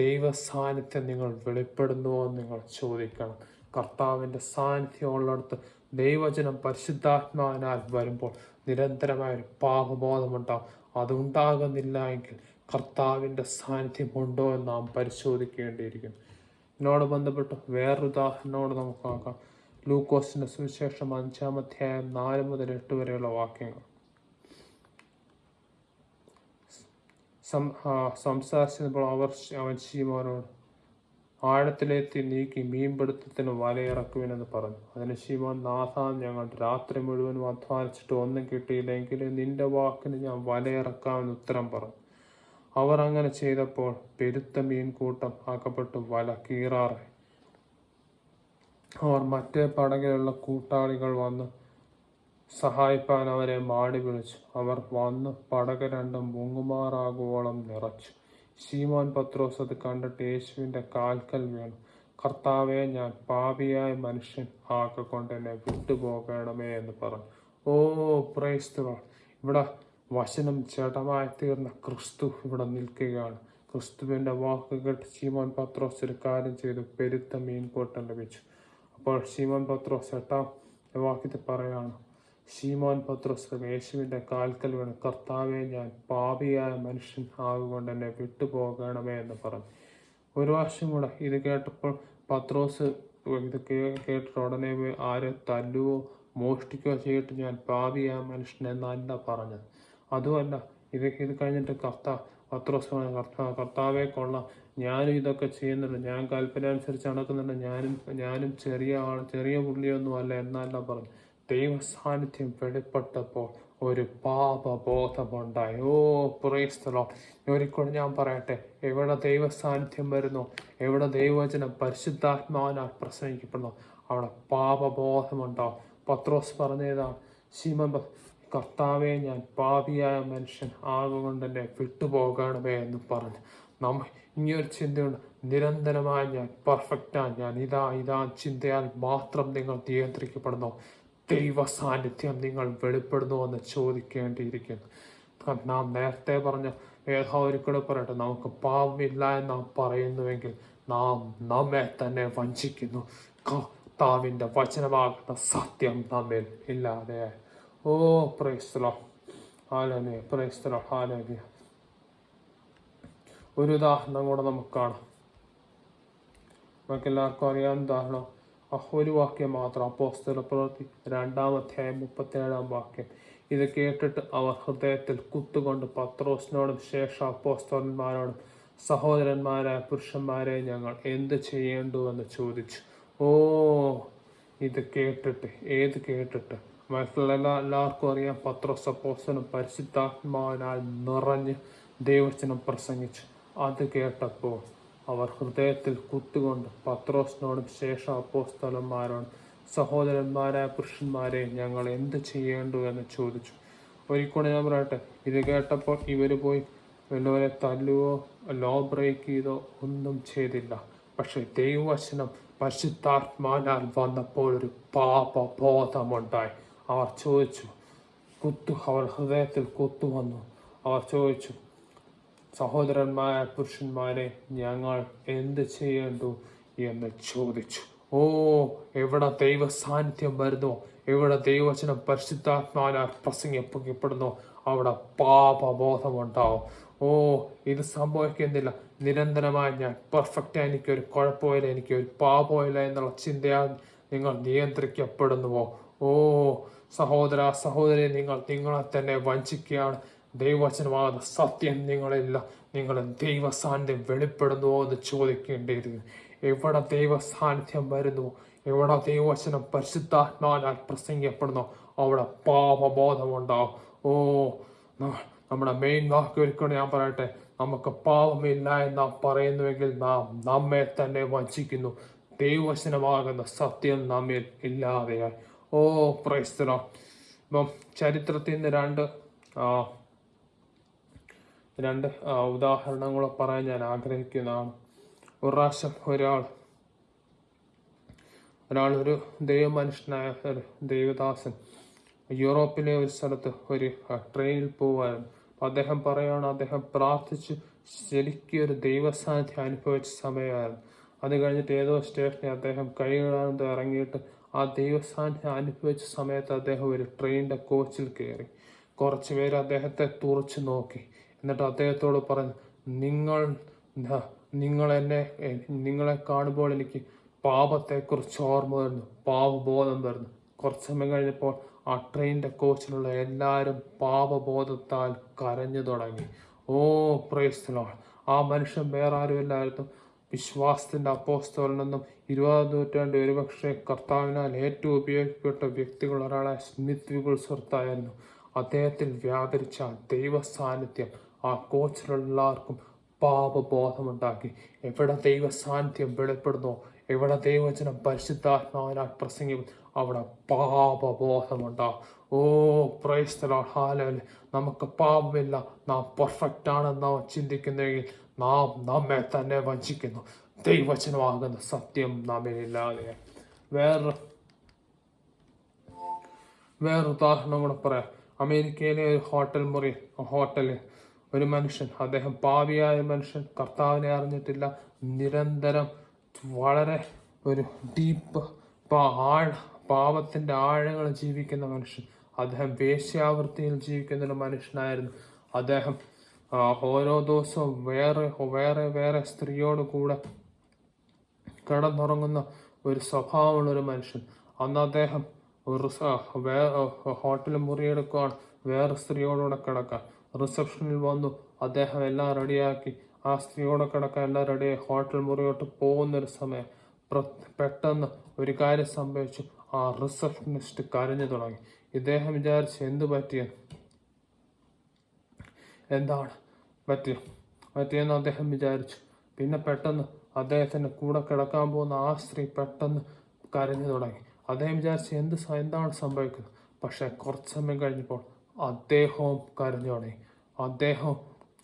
ദൈവ സാന്നിധ്യം നിങ്ങൾ വെളിപ്പെടുന്നുവോ എന്ന് നിങ്ങൾ ചോദിക്കണം. കർത്താവിൻ്റെ സാന്നിധ്യം ഉള്ളിടത്ത് ദൈവജനം പരിശുദ്ധാത്മാവിനാൽ വരുമ്പോൾ നിരന്തരമായ ഒരു പാപബോധമുണ്ടാകും. അതുണ്ടാകുന്നില്ല എങ്കിൽ കർത്താവിൻ്റെ സാന്നിധ്യം ഉണ്ടോ എന്ന് നാം പരിശോധിക്കേണ്ടിയിരിക്കുന്നു. ഇതിനോട് ബന്ധപ്പെട്ട് വേറൊരു ഉദാഹരണോട് നമുക്ക് നോക്കാം. ലൂക്കോസിൻ്റെ സുവിശേഷം 5-ാം അധ്യായം 4 മുതൽ 8 വരെയുള്ള വാക്യങ്ങൾ. സംസാരിച്ചപ്പോൾ അവൻ ശീമോനോട്, ആഴത്തിലെത്തി നീക്കി മീൻപിടുത്തത്തിന് വലയിറക്കുവിനെന്ന് പറഞ്ഞു. അതിന് ശീമോൻ, നാഥാ, ഞങ്ങൾ രാത്രി മുഴുവനും അധ്വാനിച്ചിട്ട് ഒന്നും കിട്ടിയില്ലെങ്കിൽ നിന്റെ വാക്കിന് ഞാൻ വലയിറക്കാമെന്ന് ഉത്തരം പറഞ്ഞു. അവർ അങ്ങനെ ചെയ്തപ്പോൾ പെരുത്ത മീൻകൂട്ടം അകപ്പെട്ട് വല കീറാറായി. അവർ മറ്റേ പടകിലുള്ള കൂട്ടാളികൾ വന്ന് സഹായിപ്പാൻ അവരെ മാടി വിളിച്ചു. അവർ വന്ന് പടക് 2 മുങ്ങുമാറാകുവോളം നിറച്ചു. ശീമോൻ പത്രോസ് അത് കണ്ടിട്ട് യേശുവിൻ്റെ കാൽക്കൽ വീണു. കർത്താവെ, ഞാൻ പാപിയായ മനുഷ്യൻ ആകൊണ്ട് എന്നെ വിട്ടുപോകണമേ എന്ന് പറഞ്ഞു. ഓ, പ്രൈസ് ദി ലോർഡ്. ഇവിടെ വചനം ജഡമായി തീർന്ന ക്രിസ്തു ഇവിടെ നിൽക്കുകയാണ്. ക്രിസ്തുവിൻ്റെ വാക്ക് കേട്ട് ശീമോൻ പത്രോസ് ഒരു കാര്യം ചെയ്തു, പെരുത്ത മീൻകൂട്ടം ലഭിച്ചു. അപ്പോൾ ശീമോൻ പത്രോസ് 8-ാം വാക്യത്തിൽ പറയാണ്, ശീമോൻ പത്രോസ് യേശുവിൻ്റെ കാൽക്കൽ വീണ്, കർത്താവെ, ഞാൻ പാപിയായ മനുഷ്യൻ ആകൊണ്ട് എന്നെ വിട്ടുപോകണമേ എന്ന് പറഞ്ഞു. ഒരു വർഷം കൂടെ ഇത് കേട്ടപ്പോൾ പത്രോസ് ഇത് കേട്ടിട്ട് ഉടനെ ആരെ തല്ലുവോ മോഷ്ടിക്കുകയോ ചെയ്തിട്ട് ഞാൻ പാപിയായ മനുഷ്യൻ എന്നല്ല പറഞ്ഞത്. അതുമല്ല, ഇത് കഴിഞ്ഞിട്ട് പത്രോസ് കർത്താവെ കൊള്ളാം, ഞാനും ഇതൊക്കെ ചെയ്യുന്നുണ്ട്, ഞാൻ കൽപ്പന അനുസരിച്ച് നടക്കുന്നുണ്ട്, ഞാനും ചെറിയ പുള്ളിയൊന്നും അല്ല എന്നല്ല പറഞ്ഞു. ദൈവ സാന്നിധ്യം വെളിപ്പെട്ടപ്പോൾ ഒരു പാപബോധമുണ്ടായി. Price the Lord. ഒരിക്കലും ഞാൻ പറയട്ടെ, എവിടെ ദൈവ സാന്നിധ്യം വരുന്നു, എവിടെ ദൈവവചനം പരിശുദ്ധാത്മാവിനാൽ പ്രസംഗിക്കപ്പെടുന്നു, അവിടെ പാപബോധമുണ്ടാവും. പത്രോസ് പറഞ്ഞതാണ്, ശീമോൻ, കർത്താവെ, ഞാൻ പാപിയായ മനുഷ്യൻ ആകൊണ്ട് എന്നെ വിട്ടുപോകണമേ എന്ന് പറഞ്ഞു. ഇങ്ങനൊരു ചിന്തയുണ്ട്, നിരന്തരമായി ഞാൻ പെർഫെക്റ്റാണ്, ഞാൻ ഇതാ ചിന്തയാൽ മാത്രം നിങ്ങൾ നിയന്ത്രിക്കപ്പെടുന്നു, ദൈവ സാന്നിധ്യം നിങ്ങൾ വെളിപ്പെടുന്നു എന്ന് ചോദിക്കേണ്ടിയിരിക്കുന്നു. നാം നേരത്തെ പറഞ്ഞ ഒരിക്കലും പറയട്ടെ, നമുക്ക് പാപമില്ല എന്ന് നാം പറയുന്നുവെങ്കിൽ നാം നമ്മെ തന്നെ വഞ്ചിക്കുന്നു. കർത്താവിൻ്റെ വചനമാകുന്ന സത്യം നമ്മിൽ ഇല്ലാതെ. Price the Lord. Hallelujah. Price the Lord. Hallelujah. ഒരു ഉദാഹരണം കൂടെ നമുക്ക് കാണാം. നമുക്കെല്ലാവർക്കും അറിയാവുന്ന ഉദാഹരണം ഒരു വാക്യം മാത്രം. അപ്പോസ്തലപ്രവൃത്തി 2-ാം അധ്യായം 37-ാം വാക്യം. ഇത് കേട്ടിട്ട് അവർ ഹൃദയത്തിൽ കുത്തുകൊണ്ട് പത്രോസിനോടും ശേഷം അപ്പോസ്തലന്മാരോടും, സഹോദരന്മാരായ പുരുഷന്മാരെ, ഞങ്ങൾ എന്ത് ചെയ്യേണ്ടുവെന്ന് ചോദിച്ചു. ഇത് കേട്ടിട്ട് എല്ലാവർക്കും അറിയാം, പത്രോസ് അപ്പോസ്തലൻ പരിശുദ്ധാത്മാവിനാൽ നിറഞ്ഞ് ദൈവവചനം പ്രസംഗിച്ചു. അത് കേട്ടപ്പോൾ അവർ ഹൃദയത്തിൽ കുത്തുകൊണ്ട് പത്രോസിനോടും ശേഷം അപ്പോസ്തലന്മാരോടും, സഹോദരന്മാരായ പുരുഷന്മാരെ, ഞങ്ങൾ എന്ത് ചെയ്യേണ്ടു എന്ന് ചോദിച്ചു. ഒരിക്കലും ഞാൻ പറയട്ടെ, ഇത് കേട്ടപ്പോൾ ഇവർ പോയി വല്ലവരെ തല്ലുവോ ലോ ബ്രേക്ക് ചെയ്തോ ഒന്നും ചെയ്തില്ല. പക്ഷെ ദൈവവചനം പരിശുദ്ധാത്മാവിനാൽ വന്നപ്പോൾ ഒരു പാപബോധമുണ്ടായി. അവർ ചോദിച്ചു, അവർ ഹൃദയത്തിൽ കുത്തുവന്നു. അവർ ചോദിച്ചു, സഹോദരന്മാരായ പുരുഷന്മാരെ, ഞങ്ങൾ എന്ത് ചെയ്യേണ്ടു എന്ന് ചോദിച്ചു. എവിടെ ദൈവ സാന്നിധ്യം വരുന്നോ, എവിടെ ദൈവവചനം പരിശുദ്ധാത്മാവിനാൽ പ്രസംഗിക്കപ്പെടുന്നോ, അവിടെ പാപബോധമുണ്ടാവും. ഇത് സംഭവിക്കുന്നില്ല. നിരന്തരമായി ഞാൻ പെർഫെക്റ്റായി, എനിക്കൊരു കുഴപ്പമില്ല, എനിക്കൊരു പാപമില്ല എന്നുള്ള ചിന്തയാൽ നിങ്ങൾ നിയന്ത്രിക്കപ്പെടുന്നുവോ? സഹോദര സഹോദരി, നിങ്ങളെ തന്നെ വഞ്ചിക്കുകയാണ്. ദൈവവചനമാകുന്ന സത്യം നിങ്ങളില്ല. നിങ്ങൾ ദൈവ സാന്നിധ്യം വെളിപ്പെടുന്നുവോ എന്ന് ചോദിക്കേണ്ടിയിരുന്നു. എവിടെ ദൈവ സാന്നിധ്യം വരുന്നുവോ, എവിടെ ദൈവവചനം പരിശുദ്ധാത്മാവിനാൽ പ്രസംഗിക്കപ്പെടുന്നോ, അവിടെ പാപബോധമുണ്ടാവും. നമ്മുടെ മെയിൻ വാക്ക് ഒരിക്കലും ഞാൻ പറയട്ടെ, നമുക്ക് പാപമില്ല എന്ന് നാം പറയുന്നുവെങ്കിൽ നാം നമ്മെ തന്നെ വഞ്ചിക്കുന്നു. ദൈവവചനമാകുന്ന സത്യം നമ്മിൽ ഇല്ലാതെയായി. Price the Lord. ഇപ്പം ചരിത്രത്തിൽ നിന്ന് രണ്ട് ഉദാഹരണങ്ങൾ പറയാൻ ഞാൻ ആഗ്രഹിക്കുന്നതാണ്. ഒരു പ്രാവശ്യം ഒരു ദൈവമനുഷ്യനായ ഒരു ദൈവദാസൻ യൂറോപ്പിലെ ഒരു സ്ഥലത്ത് ഒരു ട്രെയിനിൽ പോവായിരുന്നു. അദ്ദേഹം പറയുകയാണ്, അദ്ദേഹം പ്രാർത്ഥിച്ച് ശരിക്കും ഒരു ദൈവസാന്നിധ്യം അനുഭവിച്ച സമയമായിരുന്നു. അത് കഴിഞ്ഞിട്ട് ഏതോ സ്റ്റേഷനിൽ അദ്ദേഹം കൈകളാണ്ട് ഇറങ്ങിയിട്ട് ആ ദൈവസാന്നിധ്യം അനുഭവിച്ച സമയത്ത് അദ്ദേഹം ഒരു ട്രെയിനിൻ്റെ കോച്ചിൽ കയറി. കുറച്ച് പേര് അദ്ദേഹത്തെ തുറച്ചു നോക്കി. എന്നിട്ട് അദ്ദേഹത്തോട് പറഞ്ഞു, നിങ്ങളെ കാണുമ്പോൾ എനിക്ക് പാപത്തെക്കുറിച്ച് ഓർമ്മ വരുന്നു, പാപബോധം വരുന്നു. കുറച്ച് സമയം കഴിഞ്ഞപ്പോൾ ആ ട്രെയിനിൻ്റെ കോച്ചിലുള്ള എല്ലാവരും പാപബോധത്താൽ കരഞ്ഞു തുടങ്ങി. Price the Lord. ആ മനുഷ്യൻ വേറെ ആരുമില്ലായിരുന്നു, വിശ്വാസത്തിൻ്റെ അപ്പോസ്തലനെന്നും 20-ാം നൂറ്റാണ്ട് ഒരുപക്ഷെ കർത്താവിനാൽ ഏറ്റവും ഉപയോഗിക്കപ്പെട്ട വ്യക്തികൾ ഒരാളായ സ്മിത്ത് വിഗുൾസ്വർത്തായിരുന്നു. അദ്ദേഹത്തിൽ വ്യാപരിച്ച ദൈവ സാന്നിധ്യം ആ കോച്ചിലെല്ലാവർക്കും പാപബോധമുണ്ടാക്കി. എവിടെ ദൈവ സാന്നിധ്യം വെളിപ്പെടുന്നോ, എവിടെ ദൈവവചനം പരിശുദ്ധാത്മാവിനാൽ പ്രസംഗിക്കും, അവിടെ പാപബോധമുണ്ടാകും. Praise the Lord. ഹല്ലേലൂയ. നമുക്ക് പാപമില്ല, നാം പെർഫെക്റ്റ് ആണെന്ന് നാം ചിന്തിക്കുന്നെങ്കിൽ നാം നമ്മെ തന്നെ വഞ്ചിക്കുന്നു. ദൈവവചനമാകുന്ന സത്യം നമ്മിലില്ലാതെ. വേറൊരു ഉദാഹരണം കൂടെ പറയാം. അമേരിക്കയിലെ ഒരു ഹോട്ടലിൽ ഒരു മനുഷ്യൻ, അദ്ദേഹം പാപിയായ മനുഷ്യൻ, കർത്താവിനെ അറിഞ്ഞിട്ടില്ല, നിരന്തരം വളരെ ഒരു പാപത്തിന്റെ ആഴങ്ങൾ ജീവിക്കുന്ന മനുഷ്യൻ. അദ്ദേഹം വേശ്യാവൃത്തിയിൽ ജീവിക്കുന്ന ഒരു മനുഷ്യനായിരുന്നു. അദ്ദേഹം ഓരോ ദിവസവും വേറെ വേറെ വേറെ സ്ത്രീയോട് കൂടെ കിടന്നുറങ്ങുന്ന ഒരു സ്വഭാവമുള്ള ഒരു മനുഷ്യൻ. അന്ന് അദ്ദേഹം ഒരു ഹോട്ടലിൽ മുറിയെടുക്കുകയാണ് വേറെ സ്ത്രീയോടുകൂടെ കിടക്കാൻ. റിസപ്ഷനിൽ വന്നു, അദ്ദേഹം എല്ലാം റെഡിയാക്കി ആ സ്ത്രീയോടെ കിടക്കാൻ എല്ലാം റെഡിയായി ഹോട്ടൽ മുറിയോട്ട് പോകുന്നൊരു സമയം പെട്ടെന്ന് ഒരു കാര്യം സംഭവിച്ചു. ആ റിസപ്ഷനിസ്റ്റ് കരഞ്ഞു തുടങ്ങി. ഇദ്ദേഹം വിചാരിച്ചു എന്ത് എന്താണ് പറ്റിയെന്ന് അദ്ദേഹം വിചാരിച്ചു. പിന്നെ പെട്ടെന്ന് അദ്ദേഹത്തിൻ്റെ കൂടെ കിടക്കാൻ പോകുന്ന ആ സ്ത്രീ പെട്ടെന്ന് കരഞ്ഞു തുടങ്ങി. അദ്ദേഹം വിചാരിച്ചു എന്താണ് സംഭവിക്കുന്നത്. പക്ഷെ കുറച്ച് സമയം കഴിഞ്ഞപ്പോൾ അദ്ദേഹവും കരഞ്ഞു തുടങ്ങി. അദ്ദേഹം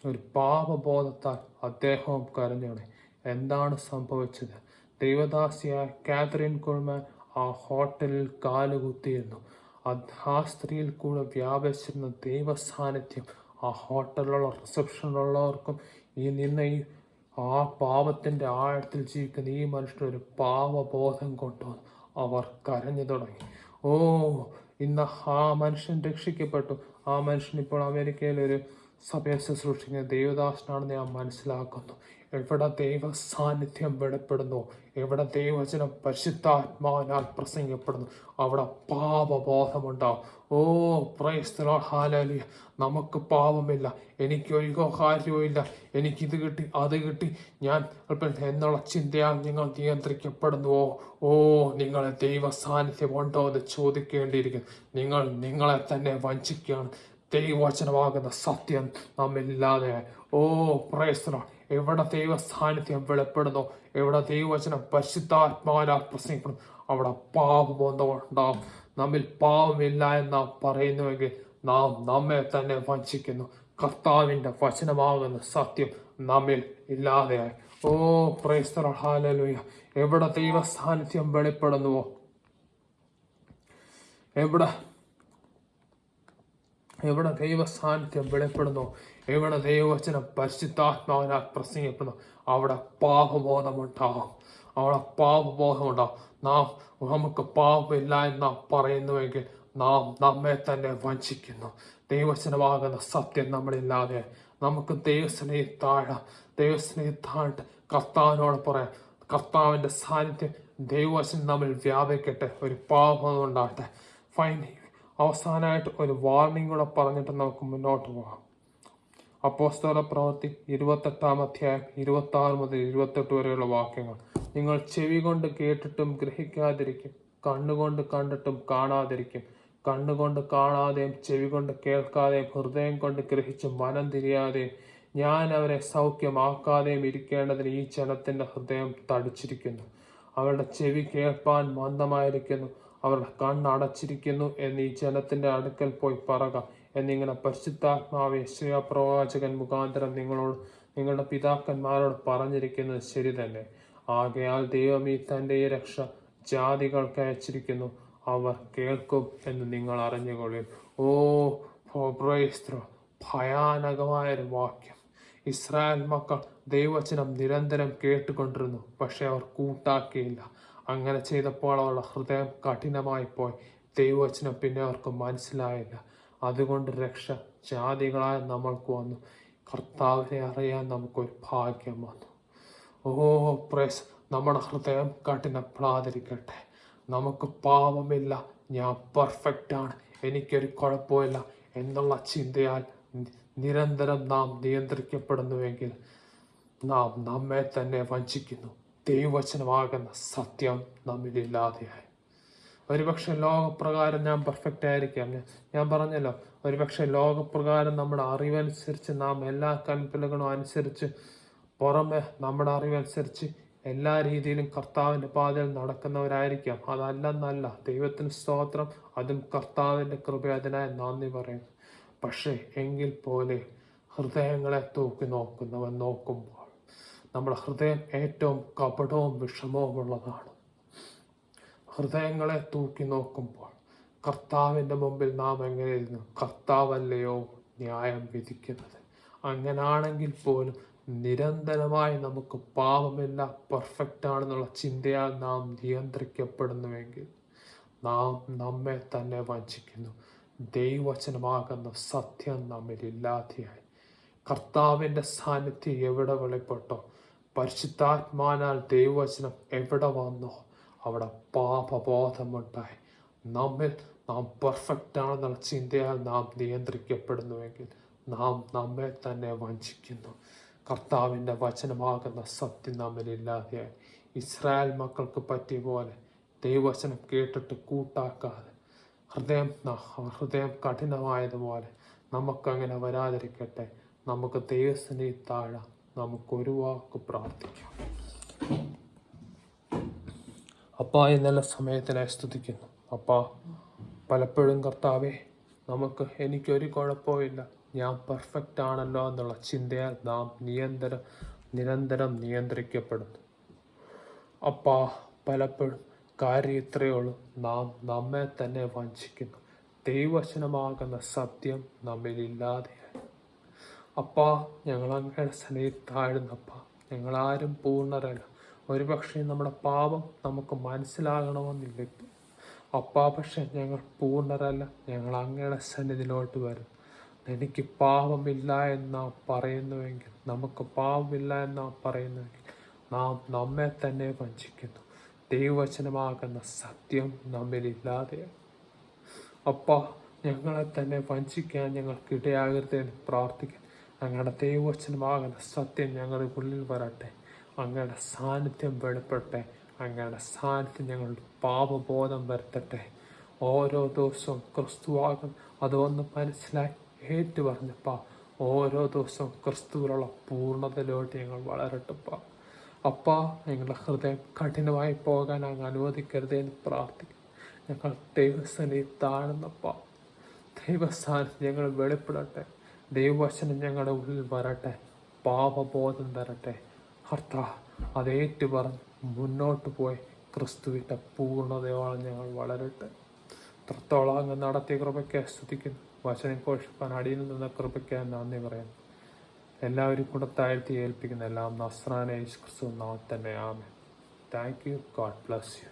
ഒരു പാപബോധത്താൽ അദ്ദേഹവും കരഞ്ഞു തുടങ്ങി. എന്താണ് സംഭവിച്ചത്? ദൈവദാസിയായ കാതറിൻ കുൾമാൻ ആ ഹോട്ടലിൽ കാലുകുത്തിയിരുന്നു. ആ സ്ത്രീയിൽ കൂടെ വ്യാപിച്ചിരുന്ന ദൈവ സാന്നിധ്യം ആ ഹോട്ടലിലുള്ള റിസപ്ഷനിലുള്ളവർക്കും ഈ ആ പാപത്തിന്റെ ആഴത്തിൽ ജീവിക്കുന്ന ഈ മനുഷ്യർ ഒരു പാപബോധം കൊണ്ടുവന്നു. അവർ കരഞ്ഞു തുടങ്ങി. ഇന്ന് ആ മനുഷ്യൻ രക്ഷിക്കപ്പെട്ടു. ആ മനുഷ്യൻ ഇപ്പോൾ അമേരിക്കയിലൊരു സഭയെ ശുശ്രൂഷിക്കുന്ന ദൈവദാസനാണെന്ന് ഞാൻ മനസ്സിലാക്കുന്നു. എവിടെ ദൈവ സാന്നിധ്യം വെളിപ്പെടുന്നു, എവിടെ ദൈവവചനം പരിശുദ്ധാത്മാവിനാൽ പ്രസംഗിക്കപ്പെടുന്നു, അവിടെ പാപബോധമുണ്ടാവും. പ്രൈസ് ദി ലോർഡ്, ഹല്ലേലൂയ. നമുക്ക് പാപമില്ല, എനിക്കൊരു കാര്യവും ഇല്ല, എനിക്കിത് കിട്ടി അത് കിട്ടി ഞാൻ എന്നുള്ള ചിന്തയാൽ നിങ്ങൾ നിയന്ത്രിക്കപ്പെടുന്നുവോ? നിങ്ങളെ ദൈവ സാന്നിധ്യം ഉണ്ടോ എന്ന് ചോദിക്കേണ്ടിയിരിക്കുന്നു. നിങ്ങളെ തന്നെ വഞ്ചിക്കുകയാണ്. ദൈവവചനമാകുന്ന സത്യം നമ്മില്ലാതെ പ്രൈസ് ദി ലോർഡ്. എവിടെ ദൈവ സാന്നിധ്യം വെളിപ്പെടുന്നോ, എവിടെ ദൈവവചനം പരിശുദ്ധാത്മാവിനാൽ പ്രസംഗിക്കണം, അവിടെ പാപബോധം ഉണ്ടാവും. നമ്മിൽ പാപമില്ല എന്ന് നാം പറയുന്നുവെങ്കിൽ നാം നമ്മെ തന്നെ വഞ്ചിക്കുന്നു. കർത്താവിന്റെ വചനമാകുന്ന സത്യം നമ്മിൽ ഇല്ലാതെയായി. Price the Lord, hallelujah. എവിടെ ദൈവ സാന്നിധ്യം വെളിപ്പെടുന്നുവോ, എവിടെ ദൈവ സാന്നിധ്യം വെളിപ്പെടുന്നു, എവിടെ ദൈവവചനം പരിശുദ്ധാത്മാവിനാൽ പ്രസംഗിക്കുന്നു, അവിടെ പാപബോധമുണ്ടാവും. നമുക്ക് പാപമില്ല എന്ന് നാം പറയുന്നുവെങ്കിൽ നാം നമ്മെ തന്നെ വഞ്ചിക്കുന്നു. ദൈവവചനമാകുന്ന സത്യം നമ്മളില്ലാതെ നമുക്ക് ദൈവസ്നേഹി താഴ്ത്ത് കർത്താവിനോട് പറയാം. കർത്താവിന്റെ സാന്നിധ്യം ദൈവവചനം നമ്മിൽ വ്യാപിക്കട്ടെ, ഒരു പാപം ഉണ്ടാകട്ടെ. അവസാനമായിട്ട് ഒരു വാർണിംഗ് കൂടെ പറഞ്ഞിട്ട് നമുക്ക് മുന്നോട്ട് പോകാം. അപ്പോസ്തല പ്രവൃത്തി 28-ാം അധ്യായം 26 മുതൽ 28 വരെയുള്ള വാക്യങ്ങൾ. നിങ്ങൾ ചെവി കൊണ്ട് കേട്ടിട്ടും ഗ്രഹിക്കാതിരിക്കും, കണ്ണുകൊണ്ട് കണ്ടിട്ടും കാണാതിരിക്കും, കണ്ണുകൊണ്ട് കാണാതെയും ചെവി കൊണ്ട് കേൾക്കാതെയും ഹൃദയം കൊണ്ട് ഗ്രഹിച്ച് മനം തിരിയാതെയും ഞാൻ അവരെ സൗഖ്യമാക്കാതെയും ഇരിക്കേണ്ടതിന് ഈ ജനത്തിന്റെ ഹൃദയം തടിച്ചിരിക്കുന്നു. അവരുടെ ചെവി കേൾപ്പാൻ മന്ദമായിരിക്കുന്നു, അവരുടെ കണ്ണടച്ചിരിക്കുന്നു എന്ന് ഈ ജനത്തിന്റെ അടുക്കൽ പോയി പറക എന്നിങ്ങനെ പരിശുദ്ധാത്മാവ് യെശയ്യാ പ്രവാചകൻ മുഖാന്തരം നിങ്ങളുടെ പിതാക്കന്മാരോട് പറഞ്ഞിരിക്കുന്നത് ശരി തന്നെ. ആകയാൽ ദൈവം തന്റെ ഈ രക്ഷ ജാതികൾക്ക് അയച്ചിരിക്കുന്നു, അവർ കേൾക്കും എന്ന് നിങ്ങൾ അറിഞ്ഞുകൊള്ളും. ഭയാനകമായൊരു വാക്യം. ഇസ്രായേൽ മക്കൾ ദൈവവചനം നിരന്തരം കേട്ടുകൊണ്ടിരുന്നു, പക്ഷെ അവർ കൂട്ടാക്കിയില്ല. അങ്ങനെ ചെയ്തപ്പോൾ അവരുടെ ഹൃദയം കഠിനമായി പോയി. ദൈവവചനം പിന്നെ അവർക്ക് മനസ്സിലായില്ല. അതുകൊണ്ട് രക്ഷ ജാതികളായ നമ്മൾക്ക് വന്നു. കർത്താവിനെ അറിയാൻ നമുക്കൊരു ഭാഗ്യം വന്നു. പ്രേസ്, നമ്മുടെ ഹൃദയം കഠിനപ്പെടാതിരിക്കട്ടെ. നമുക്ക് പാപമില്ല, ഞാൻ പെർഫെക്റ്റ് ആണ്, എനിക്കൊരു കുഴപ്പമില്ല എന്നുള്ള ചിന്തയാൽ നിരന്തരം നാം നിയന്ത്രിക്കപ്പെടുന്നുവെങ്കിൽ നാം നമ്മെ തന്നെ വഞ്ചിക്കുന്നു. ദൈവവചനമാകുന്ന സത്യം നമ്മിലില്ലാതെയായി. ഒരുപക്ഷെ ലോകപ്രകാരം ഞാൻ പെർഫെക്റ്റ് ആയിരിക്കാം. ഞാൻ പറഞ്ഞല്ലോ, ഒരുപക്ഷെ ലോകപ്രകാരം നമ്മുടെ അറിവനുസരിച്ച് നാം എല്ലാ കൽപ്പനകളും അനുസരിച്ച് പുറമെ നമ്മുടെ അറിവനുസരിച്ച് എല്ലാ രീതിയിലും കർത്താവിൻ്റെ പാതയിൽ നടക്കുന്നവരായിരിക്കാം. അതല്ലെന്നല്ല, ദൈവത്തിന് സ്തോത്രം, അതും കർത്താവിൻ്റെ കൃപ, അതിനായി നന്ദി പറയുന്നു. പക്ഷേ എങ്കിൽ പോലെ ഹൃദയങ്ങളെ തൂക്കി നോക്കുന്നവൻ നോക്കുമ്പോൾ നമ്മുടെ ഹൃദയം ഏറ്റവും കപടവും വിഷമവുമുള്ളതാണ്. ഹൃദയങ്ങളെ തൂക്കി നോക്കുമ്പോൾ കർത്താവിൻ്റെ മുമ്പിൽ നാം എങ്ങനെയിരുന്നു? കർത്താവല്ലയോ ന്യായം വിധിക്കുന്നത്? അങ്ങനാണെങ്കിൽ പോലും നിരന്തരമായി നമുക്ക് പാപമില്ല, പെർഫെക്റ്റ് ആണെന്നുള്ള ചിന്തയാൽ നാം നിയന്ത്രിക്കപ്പെടുന്നുവെങ്കിൽ നാം നമ്മെ തന്നെ വഞ്ചിക്കുന്നു. ദൈവവചനമാകുന്ന സത്യം നമ്മിൽ ഇല്ലാതെയായി. കർത്താവിൻ്റെ സാന്നിധ്യം എവിടെ വെളിപ്പെട്ടോ, പരിശുദ്ധാത്മാനാൽ ദൈവവചനം എവിടെ വന്നോ, അവിടെ പാപബോധമുണ്ടായി. നാം പെർഫെക്റ്റ് ആണെന്നുള്ള ചിന്തയാൽ നാം നിയന്ത്രിക്കപ്പെടുന്നുവെങ്കിൽ നാം നമ്മെ തന്നെ വഞ്ചിക്കുന്നു. കർത്താവിൻ്റെ വചനമാകുന്ന സത്യം നമ്മിലില്ലാതെയായി. ഇസ്രായേൽ മക്കൾക്ക് പറ്റിയ പോലെ ദൈവവചനം കേട്ടിട്ട് കൂട്ടാക്കാതെ ഹൃദയം കഠിനമായതുപോലെ നമുക്കങ്ങനെ വരാതിരിക്കട്ടെ. നമുക്ക് ദൈവസന്നിധിയിൽ താഴാം. നമുക്കൊരു വാക്ക് പ്രാർത്ഥിക്കാം. അപ്പാ, ഈ നല്ല സമയത്തിനായി സ്തുതിക്കുന്നു. അപ്പാ, പലപ്പോഴും കർത്താവേ, എനിക്കൊരു കുഴപ്പമില്ല, ഞാൻ പെർഫെക്റ്റ് ആണല്ലോ എന്നുള്ള ചിന്തയാൽ നാം നിരന്തരം നിയന്ത്രിക്കപ്പെടുന്നു. അപ്പാ, പലപ്പോഴും കാര്യം ഇത്രയേ ഉള്ളൂ, നാം നമ്മെ തന്നെ വഞ്ചിക്കുന്നു. ദൈവവചനമാകുന്ന സത്യം നമ്മിലില്ലാതെയായി. അപ്പാ, ഞങ്ങൾ അങ്ങയുടെ സന്നിധിയിൽ താഴുന്നപ്പാ. ഞങ്ങളാരും പൂർണ്ണരല്ല. ഒരുപക്ഷെ നമ്മുടെ പാപം നമുക്ക് മനസ്സിലാകണമെന്നില്ല അപ്പാ, പക്ഷെ ഞങ്ങൾ പൂർണ്ണരല്ല. ഞങ്ങൾ അങ്ങയുടെ സന്നിധിയിലോട്ട് വരും. എനിക്ക് പാപമില്ല എന്ന് പറയുന്നുവെങ്കിൽ, നമുക്ക് പാപമില്ല എന്ന് പറയുന്നുവെങ്കിൽ നാം നമ്മെ തന്നെ വഞ്ചിക്കുന്നു. ദൈവവചനമാകുന്ന സത്യം നമ്മിലില്ലാതെയാണ്. അപ്പാ, ഞങ്ങളെ തന്നെ വഞ്ചിക്കാൻ ഞങ്ങൾക്കിടയാകരുതെന്ന് പ്രാർത്ഥിക്കാൻ. അങ്ങയുടെ ദൈവവചനമാകുന്ന സത്യം ഞങ്ങളുടെ ഉള്ളിൽ വരട്ടെ. അങ്ങയുടെ സാന്നിധ്യം വെളിപ്പെടട്ടെ. അങ്ങയുടെ സാന്നിധ്യം ഞങ്ങളുടെ പാപബോധം വരുത്തട്ടെ. ഓരോ ദിവസവും ക്രിസ്തുവാകും അതൊന്ന് മനസ്സിലായി ഏറ്റുപറഞ്ഞപ്പാ, ഓരോ ദിവസവും ക്രിസ്തുവിലുള്ള പൂർണ്ണതയിലോട്ട് ഞങ്ങൾ വളരട്ടപ്പാ. അപ്പാ, ഞങ്ങളുടെ ഹൃദയം കഠിനമായി പോകാൻ അങ്ങ് അനുവദിക്കരുതെന്ന് പ്രാർത്ഥിക്കും. ഞങ്ങൾ ദൈവസന്നിധിയിൽ താഴുന്നപ്പാ. ദൈവസാന്നിധ്യം ഞങ്ങൾ വെളിപ്പെടട്ടെ. ദൈവവചനം ഞങ്ങളുടെ ഉള്ളിൽ വരട്ടെ. പാപബോധം തരട്ടെ. അതേറ്റു പറഞ്ഞ് മുന്നോട്ട് പോയി ക്രിസ്തുവിൻ്റെ പൂർണ്ണതയോളം ഞങ്ങൾ വളരട്ടെ. ഇത്രത്തോളം അങ്ങ് നടത്തിയ കൃപയ്ക്ക് സ്തുതിക്കുന്നു. വചനം ഘോഷിപ്പാൻ അടിയിൽ നിന്ന കൃപയ്ക്ക് നന്ദി പറയുന്നു. എല്ലാവരും കൂടെ താഴ്ത്തി ഏൽപ്പിക്കുന്ന എല്ലാം നസ്രായ യേശു ക്രിസ്തു നാമത്തിൽ തന്നെ. ആമേൻ. Thank you. God bless U.